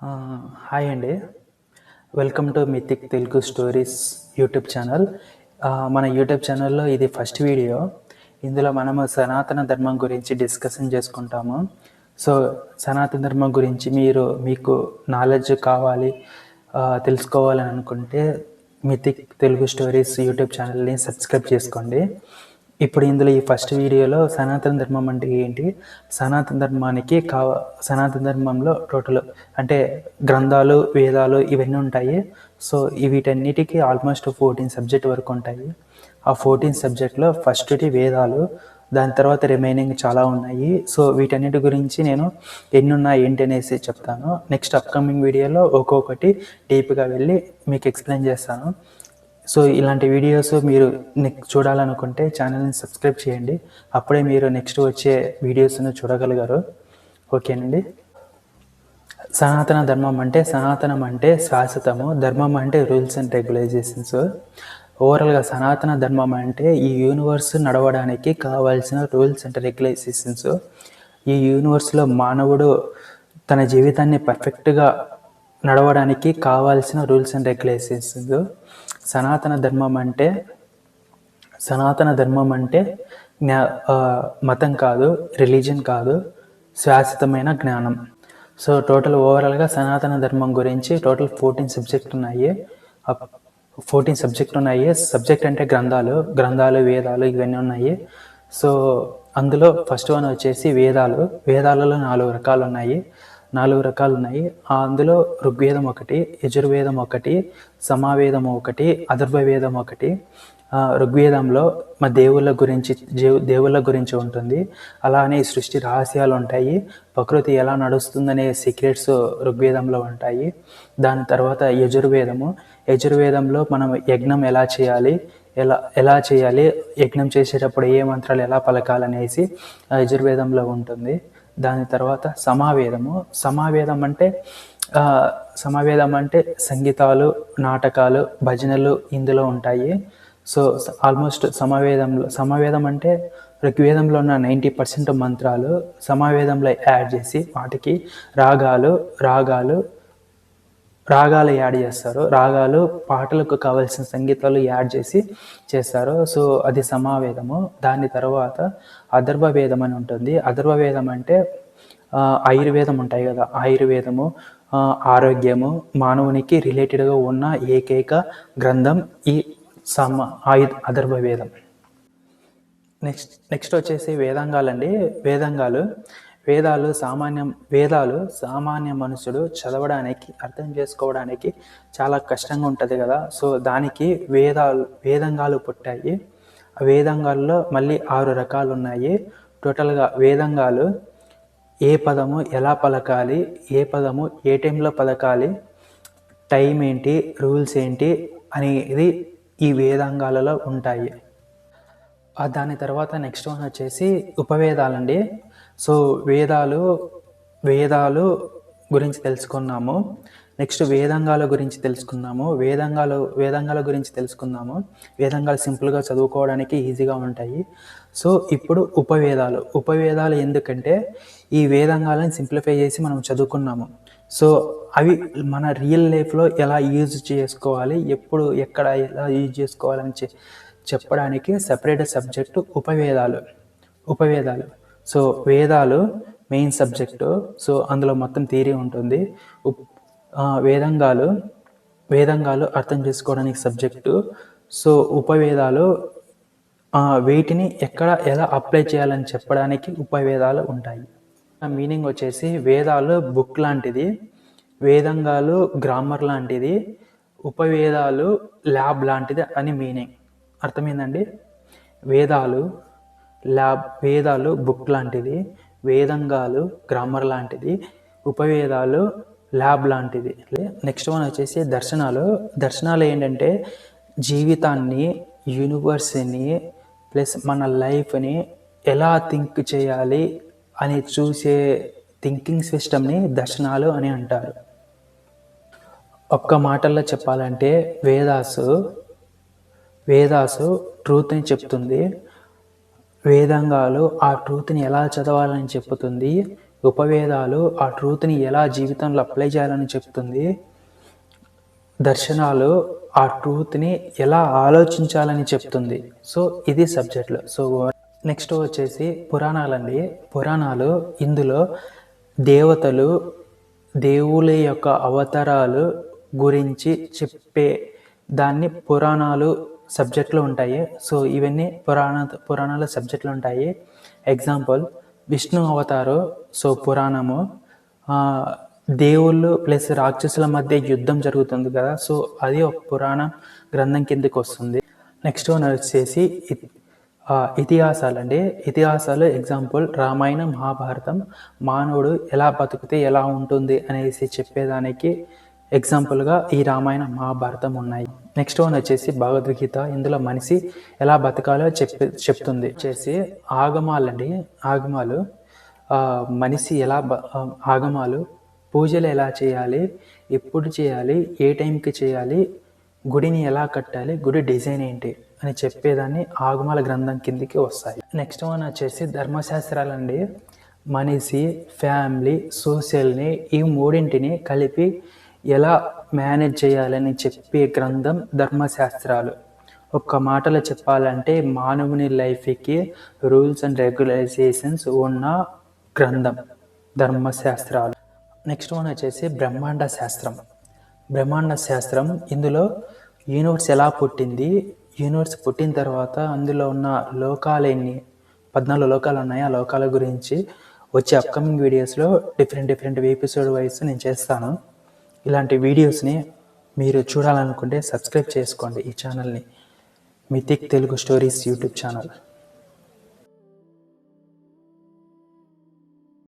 ఆ, హాయ్ అండి. Welcome to mythic Telugu stories YouTube channel. మన యూట్యూబ్ ఛానల్లో ఇది ఫస్ట్ వీడియో. ఇందులో మనము సనాతన ధర్మం గురించి డిస్కషన్ చేసుకుంటాము. సో సనాతన ధర్మం గురించి మీకు నాలెడ్జ్ కావాలి, తెలుసుకోవాలని అనుకుంటే మిథిక్ తెలుగు స్టోరీస్ యూట్యూబ్ ఛానల్ని సబ్స్క్రైబ్ చేసుకోండి. ఇప్పుడు ఇందులో ఈ ఫస్ట్ వీడియోలో సనాతన ధర్మం అంటే ఏంటి, సనాతన ధర్మంలో టోటల్ అంటే గ్రంథాలు, వేదాలు ఇవన్నీ ఉంటాయి. సో వీటన్నిటికీ ఆల్మోస్ట్ 14 సబ్జెక్ట్ వరకు ఉంటాయి. ఆ 14 సబ్జెక్ట్లో ఫస్ట్ది వేదాలు, దాని తర్వాత రిమైనింగ్ చాలా ఉన్నాయి. సో వీటన్నిటి గురించి నేను ఎన్ని ఉన్నాయి ఏంటి అనేసి చెప్తాను. నెక్స్ట్ అప్కమింగ్ వీడియోలో ఒక్కొక్కటి డీప్గా వెళ్ళి మీకు ఎక్స్ప్లెయిన్ చేస్తాను. సో ఇలాంటి వీడియోస్ మీరు చూడాలనుకుంటే ఛానల్ని సబ్స్క్రైబ్ చేయండి. అప్పుడే మీరు నెక్స్ట్ వచ్చే వీడియోస్ను చూడగలుగుతారు. ఓకేనండి. సనాతన ధర్మం అంటే, సనాతనం అంటే శాశ్వతము, ధర్మం అంటే రూల్స్ అండ్ రెగ్యులేషన్స్. ఓవరాల్గా సనాతన ధర్మం అంటే ఈ యూనివర్స్ నడవడానికి కావాల్సిన రూల్స్ అండ్ రెగ్యులేషన్స్. ఈ యూనివర్స్లో మానవుడు తన జీవితాన్ని పర్ఫెక్ట్గా నడవడానికి కావాల్సిన రూల్స్ అండ్ రెగ్యులేషన్స్. సనాతన ధర్మం అంటే మతం కాదు, రిలీజన్ కాదు, శాశ్వతమైన జ్ఞానం. సో టోటల్ ఓవరాల్గా సనాతన ధర్మం గురించి టోటల్ 14 సబ్జెక్ట్ ఉన్నాయి. 14 సబ్జెక్ట్ ఉన్నాయి. సబ్జెక్ట్ అంటే గ్రంథాలు, వేదాలు ఇవన్నీ ఉన్నాయి. సో అందులో ఫస్ట్ వన్ వచ్చేసి వేదాలు. వేదాలలో 4 రకాలు ఉన్నాయి. అందులో ఋగ్వేదం ఒకటి, యజుర్వేదం ఒకటి, సమావేదం ఒకటి, అథర్వవేదం ఒకటి. ఋగ్వేదంలో మా దేవుళ్ళ గురించి ఉంటుంది. అలానే సృష్టి రహస్యాలు ఉంటాయి. ప్రకృతి ఎలా నడుస్తుందనే సీక్రెట్స్ ఋగ్వేదంలో ఉంటాయి. దాని తర్వాత యజుర్వేదంలో మనం యజ్ఞం ఎలా చేయాలి, యజ్ఞం చేసేటప్పుడు ఏ మంత్రాలు ఎలా పలకాలనేసి యజుర్వేదంలో ఉంటుంది. దాని తర్వాత సమావేదం అంటే సంగీతాలు, నాటకాలు, భజనలు ఇందులో ఉంటాయి. సో ఆల్మోస్ట్ సమావేదం అంటే ఋగ్వేదంలో ఉన్న 90% మంత్రాలు సమావేదంలో యాడ్ చేసి వాటికి రాగాలు యాడ్ చేస్తారు. రాగాలు పాటలకు కావాల్సిన సంగీతాలు యాడ్ చేస్తారు. సో అది సమావేదము. దాని తర్వాత అథర్వవేదం అని ఉంటుంది. అథర్వవేదం అంటే ఆయుర్వేదం ఉంటాయి కదా, ఆయుర్వేదము, ఆరోగ్యము, మానవునికి రిలేటెడ్గా ఉన్న ఏకైక గ్రంథం ఈ అథర్వవేదం. నెక్స్ట్ వచ్చేసి వేదాంగాలండి. వేదాలు సామాన్య మనుషుడు చదవడానికి, అర్థం చేసుకోవడానికి చాలా కష్టంగా ఉంటుంది కదా. సో దానికి వేదంగాలు పుట్టాయి. ఆ వేదంగాల్లో మళ్ళీ 6 రకాలు ఉన్నాయి. టోటల్గా వేదంగాలు ఏ పదము ఎలా పలకాలి, ఏ పదము ఏ టైంలో పలకాలి, టైం ఏంటి, రూల్స్ ఏంటి అనేది ఈ వేదాంగాలలో ఉంటాయి. దాని తర్వాత నెక్స్ట్ వన్ వచ్చేసి ఉపవేదాలండి. సో వేదాలు గురించి తెలుసుకున్నాము. నెక్స్ట్ వేదాంగాల గురించి తెలుసుకున్నాము. వేదాంగాలు సింపుల్గా చదువుకోవడానికి ఈజీగా ఉంటాయి. సో ఇప్పుడు ఉపవేదాలు ఎందుకంటే ఈ వేదాంగాలను సింప్లిఫై చేసి మనం చదువుకున్నాము. సో అవి మన రియల్ లైఫ్లో ఎలా యూజ్ చేసుకోవాలి, ఎప్పుడు ఎక్కడ ఎలా యూజ్ చేసుకోవాలని చెప్పడానికి సపరేట్ సబ్జెక్టు ఉపవేదాలు. సో వేదాలు మెయిన్ సబ్జెక్టు. సో అందులో మొత్తం థియరీ ఉంటుంది. వేదంగాలు అర్థం చేసుకోవడానికి సబ్జెక్టు. సో ఉపవేదాలు వీటిని ఎక్కడ ఎలా అప్లై చేయాలని చెప్పడానికి ఉపవేదాలు ఉంటాయి. మీనింగ్ వచ్చేసి వేదాలు బుక్ లాంటిది, వేదంగాలు గ్రామర్ లాంటిది, ఉపవేదాలు ల్యాబ్ లాంటిది అని మీనింగ్. అర్థమైందండి? వేదాలు బుక్ లాంటిది, వేదంగాలు గ్రామర్ లాంటిది, ఉపవేదాలు ల్యాబ్ లాంటిది. నెక్స్ట్ వన్ వచ్చేసి దర్శనాలు ఏంటంటే జీవితాన్ని, యూనివర్స్ని ప్లస్ మన లైఫ్ని ఎలా థింక్ చేయాలి అని చూసే థింకింగ్ సిస్టమ్ని దర్శనాలు అని అంటారు. ఒక్క మాటల్లో చెప్పాలంటే వేదాసు ట్రూత్ని చెప్తుంది, వేదాంగాలు ఆ ట్రూత్ని ఎలా చదవాలని చెప్తుంది, ఉపవేదాలు ఆ ట్రూత్ని ఎలా జీవితంలో అప్లై చేయాలని చెప్తుంది. దర్శనాలు ఆ ట్రూత్ని ఎలా ఆలోచించాలని చెప్తుంది. సో ఇది సబ్జెక్టులు. సో నెక్స్ట్ వచ్చేసి పురాణాలండి. పురాణాలు ఇందులో దేవతలు, దేవుళ్ళ యొక్క అవతారాలు గురించి చెప్పే దాన్ని పురాణాలు సబ్జెక్టులు ఉంటాయి. సో ఇవన్నీ పురాణాల సబ్జెక్టులు ఉంటాయి. ఎగ్జాంపుల్ విష్ణు అవతారం, సో పురాణము. దేవుళ్ళు ప్లస్ రాక్షసుల మధ్య యుద్ధం జరుగుతుంది కదా, సో అది ఒక పురాణ గ్రంథం కిందకి వస్తుంది. నెక్స్ట్ వన్ వచ్చేసి ఇతిహాసాలు అండి. ఇతిహాసాలు ఎగ్జాంపుల్ రామాయణం, మహాభారతం. మానవుడు ఎలా బతికితే ఎలా ఉంటుంది అనేసి చెప్పేదానికి ఎగ్జాంపుల్గా ఈ రామాయణ, మహాభారతం ఉన్నాయి. నెక్స్ట్ వన్ వచ్చేసి భగవద్గీత. ఇందులో మనిషి ఎలా బతకాలో చెప్తుంది. వచ్చేసి ఆగమాలండి. ఆగమాలు మనిషి ఎలా ఆగమాలు పూజలు ఎలా చేయాలి, ఎప్పుడు చేయాలి, ఏ టైంకి చేయాలి, గుడిని ఎలా కట్టాలి, గుడి డిజైన్ ఏంటి అని చెప్పేదాన్ని ఆగమాల గ్రంథం కిందికి వస్తాయి. నెక్స్ట్ వన్ వచ్చేసి ధర్మశాస్త్రాలండి. మనిషి, ఫ్యామిలీ, సోషల్ని ఈ మూడింటిని కలిపి ఎలా మేనేజ్ చేయాలని చెప్పే గ్రంథం ధర్మశాస్త్రాలు. ఒక్క మాటలో చెప్పాలంటే మానవుని లైఫ్కి రూల్స్ అండ్ రెగ్యులేషన్స్ ఉన్న గ్రంథం ధర్మశాస్త్రాలు. నెక్స్ట్ వన్ వచ్చేసి బ్రహ్మాండ శాస్త్రం. బ్రహ్మాండ శాస్త్రం ఇందులో యూనివర్స్ ఎలా పుట్టింది, యూనివర్స్ పుట్టిన తర్వాత అందులో ఉన్న లోకాలు ఎన్ని, 14 లోకాలు ఉన్నాయి. ఆ లోకాల గురించి వచ్చే అప్కమింగ్ వీడియోస్లో డిఫరెంట్ ఎపిసోడ్ వైజ్ నేను చేస్తాను. ఇలాంటి వీడియోస్ని మీరు చూడాలనుకుంటే సబ్స్క్రైబ్ చేసుకోండి ఈ ఛానల్ని, mythic Telugu stories YouTube channel.